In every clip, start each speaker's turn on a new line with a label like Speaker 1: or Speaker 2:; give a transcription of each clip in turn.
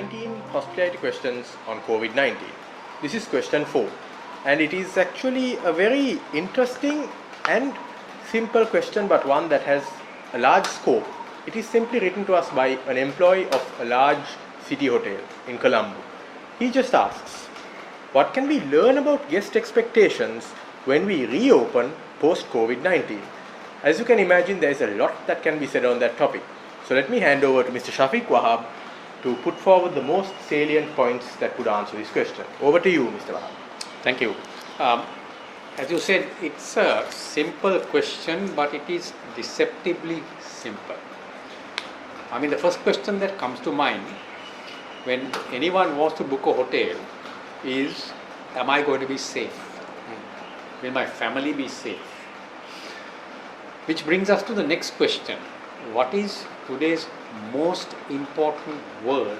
Speaker 1: 19 hospitality questions on COVID-19. This is question 4, and it is actually a very interesting and simple question, but one that has a large scope. It is simply written to us by an employee of a large city hotel in Colombo. He just asks, what can we learn about guest expectations when we reopen post-COVID-19? As you can imagine, there is a lot that can be said on that topic. So let me hand over to Mr. Shafiq Wahab to put forward the most salient points that could answer this question. Over to you, Mr. Wahab.
Speaker 2: Thank you. As you said, it's a simple question, but it is deceptively simple. I mean, the first question that comes to mind when anyone wants to book a hotel is, am I going to be safe? Will my family be safe? Which brings us to the next question. What is today's most important word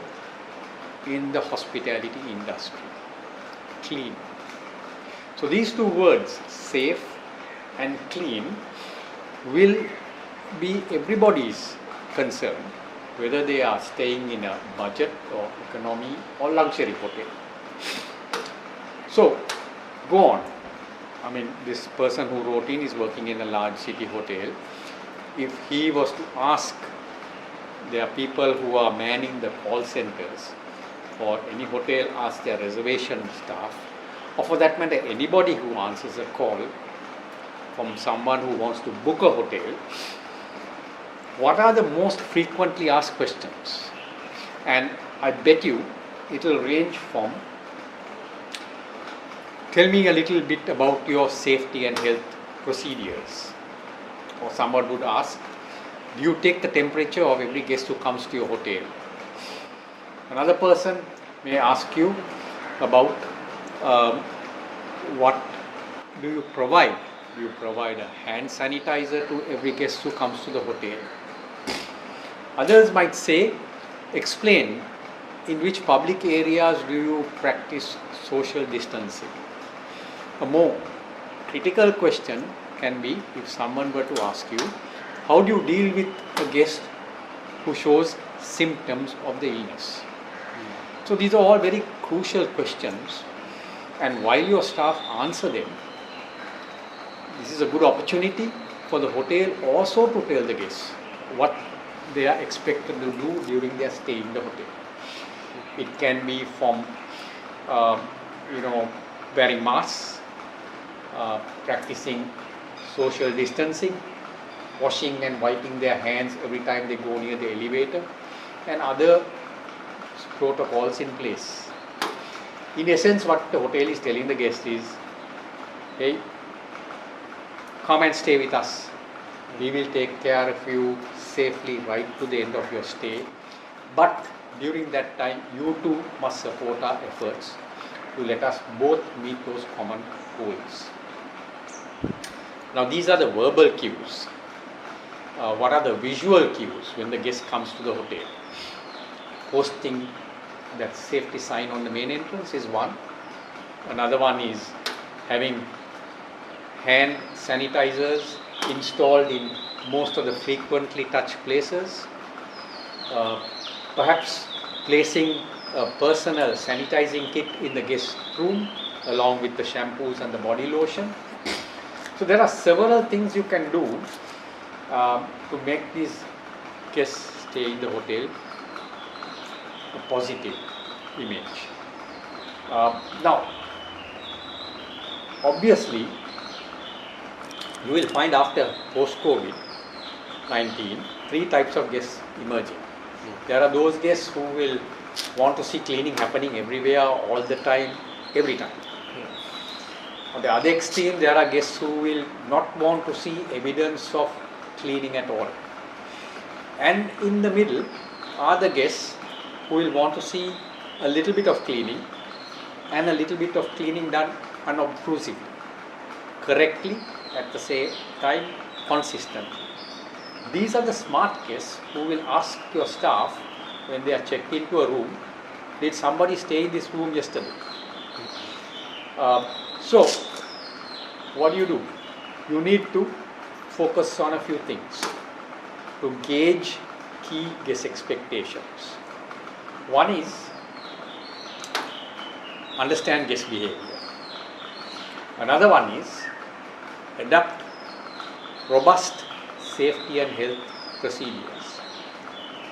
Speaker 2: in the hospitality industry? Clean. So these two words, safe and clean, will be everybody's concern, whether they are staying in a budget or economy or luxury hotel. So, go on. I mean, this person who wrote in is working in a large city hotel. If he was to ask their people who are manning the call centers for any hotel, ask their reservation staff, or for that matter anybody who answers a call from someone who wants to book a hotel, what are the most frequently asked questions? And I bet you it will range from, tell me a little bit about your safety and health procedures. Or someone would ask, do you take the temperature of every guest who comes to your hotel? Another person may ask you about what do you provide? Do you provide a hand sanitizer to every guest who comes to the hotel? Others might say, explain in which public areas do you practice social distancing? A more critical question can be, if someone were to ask you, how do you deal with a guest who shows symptoms of the illness? So these are all very crucial questions, and while your staff answer them, this is a good opportunity for the hotel also to tell the guests what they are expected to do during their stay in the hotel. It can be from wearing masks, practicing social distancing, washing and wiping their hands every time they go near the elevator, and other protocols in place. In essence, what the hotel is telling the guest is, hey, come and stay with us. We will take care of you safely right to the end of your stay. But during that time, you too must support our efforts to let us both meet those common goals. Now, these are the verbal cues. What are the visual cues when the guest comes to the hotel? Posting that safety sign on the main entrance is one. Another one is having hand sanitizers installed in most of the frequently touched places. Perhaps placing a personal sanitizing kit in the guest room along with the shampoos and the body lotion. So there are several things you can do to make these guests stay in the hotel a positive image. Now, obviously, you will find after post-COVID-19, three types of guests emerging. There are those guests who will want to see cleaning happening everywhere, all the time, every time. On the other extreme, there are guests who will not want to see evidence of cleaning at all. And in the middle are the guests who will want to see a little bit of cleaning and a little bit of cleaning done unobtrusively, correctly, at the same time, consistently. These are the smart guests who will ask your staff when they are checked into a room, did somebody stay in this room yesterday? So, what do? You need to focus on a few things to gauge key guest expectations. One is understand guest behavior. Another one is adopt robust safety and health procedures.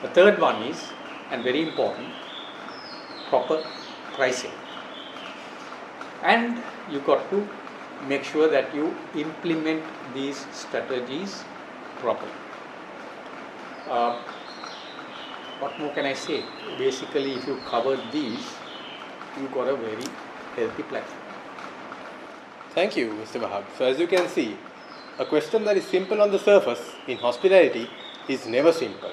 Speaker 2: The third one is, and very important, proper pricing. And you got to make sure that you implement these strategies properly. What more can I say? Basically, if you cover these, you got a very healthy platform.
Speaker 1: Thank you, Mr. Wahab. So as you can see, a question that is simple on the surface in hospitality is never simple,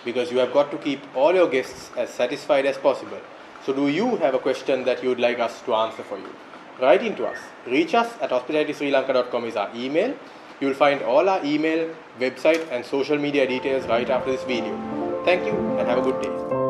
Speaker 1: because you have got to keep all your guests as satisfied as possible. So do you have a question that you would like us to answer for you? Write into us. Reach us at hospitalitysrilanka.com is our email. You will find all our email, website and social media details right after this video. Thank you and have a good day.